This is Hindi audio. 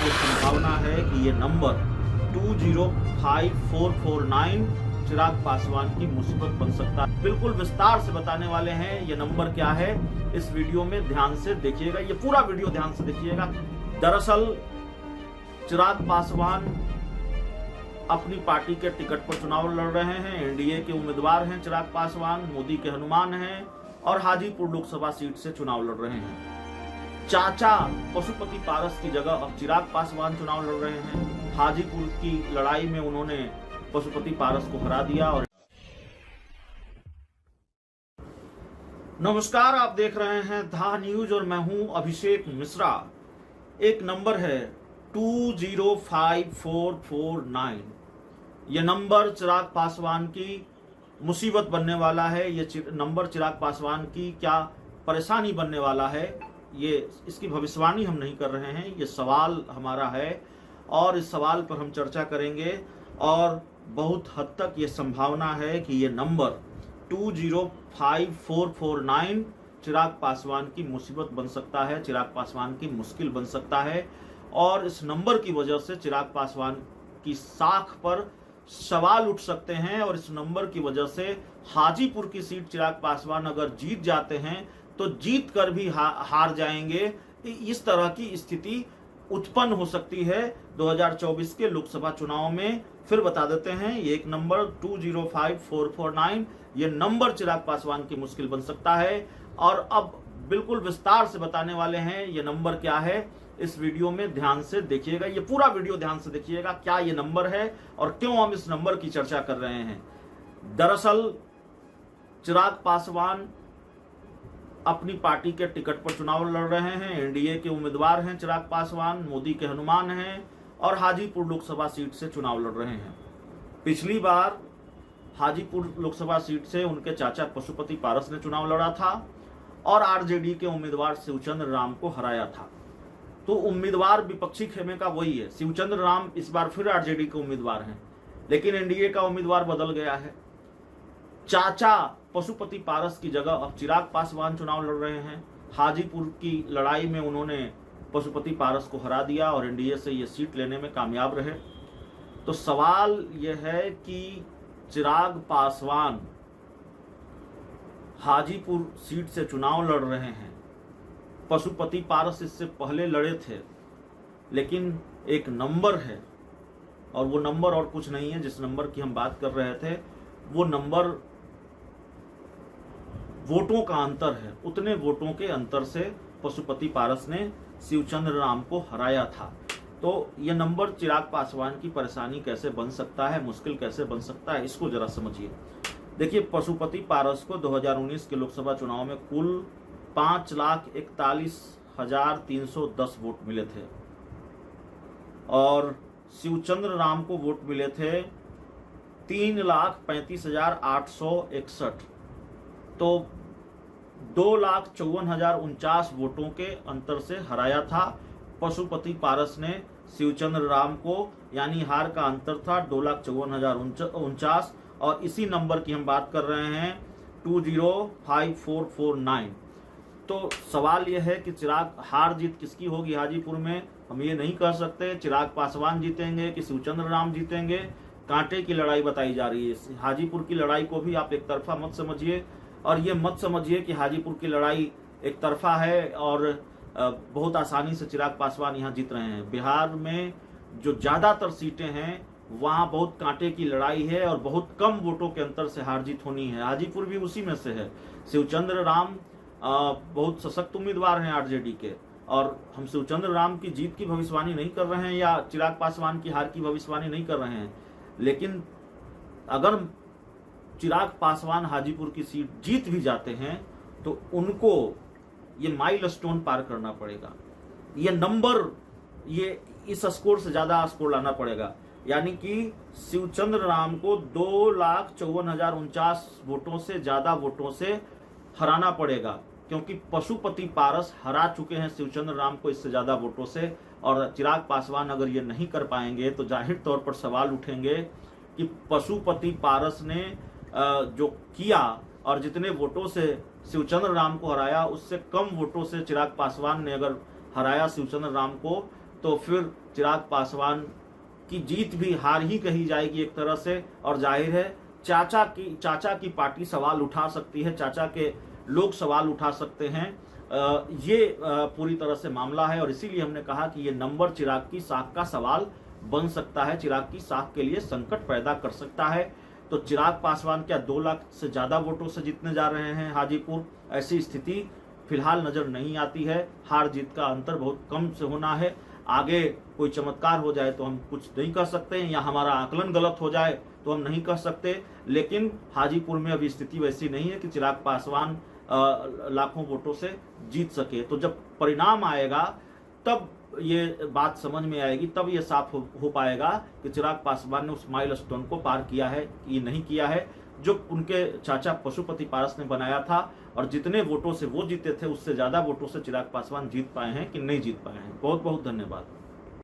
ये संभावना है कि ये नंबर 205449 चिराग पासवान की मुसीबत बन सकता है। बिल्कुल विस्तार से बताने वाले हैं ये नंबर क्या है, इस वीडियो में ध्यान से देखिएगा, ये पूरा वीडियो ध्यान से देखिएगा। दरअसल चिराग पासवान अपनी पार्टी के टिकट पर चुनाव लड़ रहे हैं। एनडीए के उम्मीदवार हैं चिराग पासवान, मोदी के हनुमान हैं और हाजीपुर लोकसभा सीट से चुनाव लड़ रहे हैं। चाचा पशुपति पारस की जगह अब चिराग पासवान चुनाव लड़ रहे हैं। हाजीपुर की लड़ाई में उन्होंने पशुपति पारस को हरा दिया। और नमस्कार, आप देख रहे हैं धा न्यूज और मैं हूं अभिषेक मिश्रा। एक नंबर है 205449, यह नंबर चिराग पासवान की मुसीबत बनने वाला है। ये नंबर चिराग पासवान की क्या परेशानी बनने वाला है, ये इसकी भविष्यवाणी हम नहीं कर रहे हैं, ये सवाल हमारा है और इस सवाल पर हम चर्चा करेंगे। और बहुत हद तक ये संभावना है कि ये नंबर 205449 चिराग पासवान की मुसीबत बन सकता है, चिराग पासवान की मुश्किल बन सकता है। और इस नंबर की वजह से चिराग पासवान की साख पर सवाल उठ सकते हैं और इस नंबर की वजह से हाजीपुर की सीट चिराग पासवान अगर जीत जाते हैं तो जीत कर भी हार जाएंगे। इस तरह की स्थिति उत्पन्न हो सकती है 2024 के लोकसभा चुनाव में। फिर बता देते हैं, ये एक नंबर 205449, ये नंबर चिराग पासवान की मुश्किल बन सकता है। और अब बिल्कुल विस्तार से बताने वाले हैं ये नंबर क्या है, इस वीडियो में ध्यान से देखिएगा, ये पूरा वीडियो ध्यान से देखिएगा, क्या ये नंबर है और क्यों हम इस नंबर की चर्चा कर रहे हैं। दरअसल चिराग पासवान अपनी पार्टी के टिकट पर चुनाव लड़ रहे हैं। एनडीए के उम्मीदवार हैं चिराग पासवान, मोदी के हनुमान हैं और हाजीपुर लोकसभा सीट से चुनाव लड़ रहे हैं। पिछली बार हाजीपुर लोकसभा सीट से उनके चाचा पशुपति पारस ने चुनाव लड़ा था और आरजेडी के उम्मीदवार शिवचंद्र राम को हराया था। तो उम्मीदवार विपक्षी खेमे का वही है, शिवचंद्र राम इस बार फिर आरजेडी के उम्मीदवार हैं, लेकिन एनडीए का उम्मीदवार बदल गया है। चाचा पशुपति पारस की जगह अब चिराग पासवान चुनाव लड़ रहे हैं। हाजीपुर की लड़ाई में उन्होंने पशुपति पारस को हरा दिया और एनडीए से ये सीट लेने में कामयाब रहे। तो सवाल यह है कि चिराग पासवान हाजीपुर सीट से चुनाव लड़ रहे हैं। पशुपति पारस इससे पहले लड़े थे, लेकिन एक नंबर है और वो नंबर और कुछ नहीं है जिस नंबर की हम बात कर रहे थे, वो नंबर वोटों का अंतर है। उतने वोटों के अंतर से पशुपति पारस ने शिवचंद्र राम को हराया था। तो यह नंबर चिराग पासवान की परेशानी कैसे बन सकता है, मुश्किल कैसे बन सकता है, इसको जरा समझिए। देखिए, पशुपति पारस को 2019 के लोकसभा चुनाव में कुल 5,41,310 वोट मिले थे और शिवचंद्र राम को वोट मिले थे 3,35,861। तो 2,54,049 वोटों के अंतर से हराया था पशुपति पारस ने शिवचंद्र राम को, यानी हार का अंतर था 2,54,049। और इसी नंबर की हम बात कर रहे हैं 205449। तो सवाल यह है कि चिराग हार जीत किसकी होगी हाजीपुर में, हम ये नहीं कह सकते। चिराग पासवान जीतेंगे कि शिवचंद्र राम जीतेंगे, कांटे की लड़ाई बताई जा रही है। हाजीपुर की लड़ाई को भी आप एक तरफा मत समझिए और ये मत समझिए कि हाजीपुर की लड़ाई एक तरफा है और बहुत आसानी से चिराग पासवान यहाँ जीत रहे हैं। बिहार में जो ज़्यादातर सीटें हैं वहाँ बहुत कांटे की लड़ाई है और बहुत कम वोटों के अंतर से हार जीत होनी है। हाजीपुर भी उसी में से है। शिवचंद्र राम बहुत सशक्त उम्मीदवार हैं आरजेडी के, और हम शिवचंद्र राम की जीत की भविष्यवाणी नहीं कर रहे हैं या चिराग पासवान की हार की भविष्यवाणी नहीं कर रहे हैं, लेकिन अगर चिराग पासवान हाजीपुर की सीट जीत भी जाते हैं तो उनको ये माइलस्टोन पार करना पड़ेगा। ये नंबर, ये इस स्कोर से ज्यादा स्कोर लाना पड़ेगा, यानी कि शिवचंद्र राम को 2,54,049 वोटों से ज्यादा वोटों से हराना पड़ेगा, क्योंकि पशुपति पारस हरा चुके हैं शिवचंद्र राम को इससे ज्यादा वोटों से। और चिराग पासवान अगर ये नहीं कर पाएंगे तो जाहिर तौर पर सवाल उठेंगे कि पशुपति पारस ने जो किया और जितने वोटों से शिवचंद्र राम को हराया उससे कम वोटों से चिराग पासवान ने अगर हराया शिवचंद्र राम को, तो फिर चिराग पासवान की जीत भी हार ही कही जाएगी एक तरह से। और जाहिर है चाचा की पार्टी सवाल उठा सकती है, चाचा के लोग सवाल उठा सकते हैं। ये पूरी तरह से मामला है और इसीलिए हमने कहा कि ये नंबर चिराग की साख का सवाल बन सकता है, चिराग की साख के लिए संकट पैदा कर सकता है। तो चिराग पासवान क्या 2 लाख से ज्यादा वोटों से जीतने जा रहे हैं हाजीपुर? ऐसी स्थिति फिलहाल नजर नहीं आती है। हार जीत का अंतर बहुत कम से होना है। आगे कोई चमत्कार हो जाए तो हम कुछ नहीं कर सकते हैं, या हमारा आकलन गलत हो जाए तो हम नहीं कर सकते। लेकिन हाजीपुर में अभी स्थिति वैसी नहीं है कि चिराग पासवान लाखों वोटों से जीत सके। तो जब परिणाम आएगा तब ये बात समझ में आएगी, तब ये साफ हो पाएगा कि चिराग पासवान ने उस माइलस्टोन को पार किया है कि नहीं किया है जो उनके चाचा पशुपति पारस ने बनाया था। और जितने वोटों से वो जीते थे उससे ज्यादा वोटों से चिराग पासवान जीत पाए हैं कि नहीं जीत पाए हैं। बहुत बहुत धन्यवाद।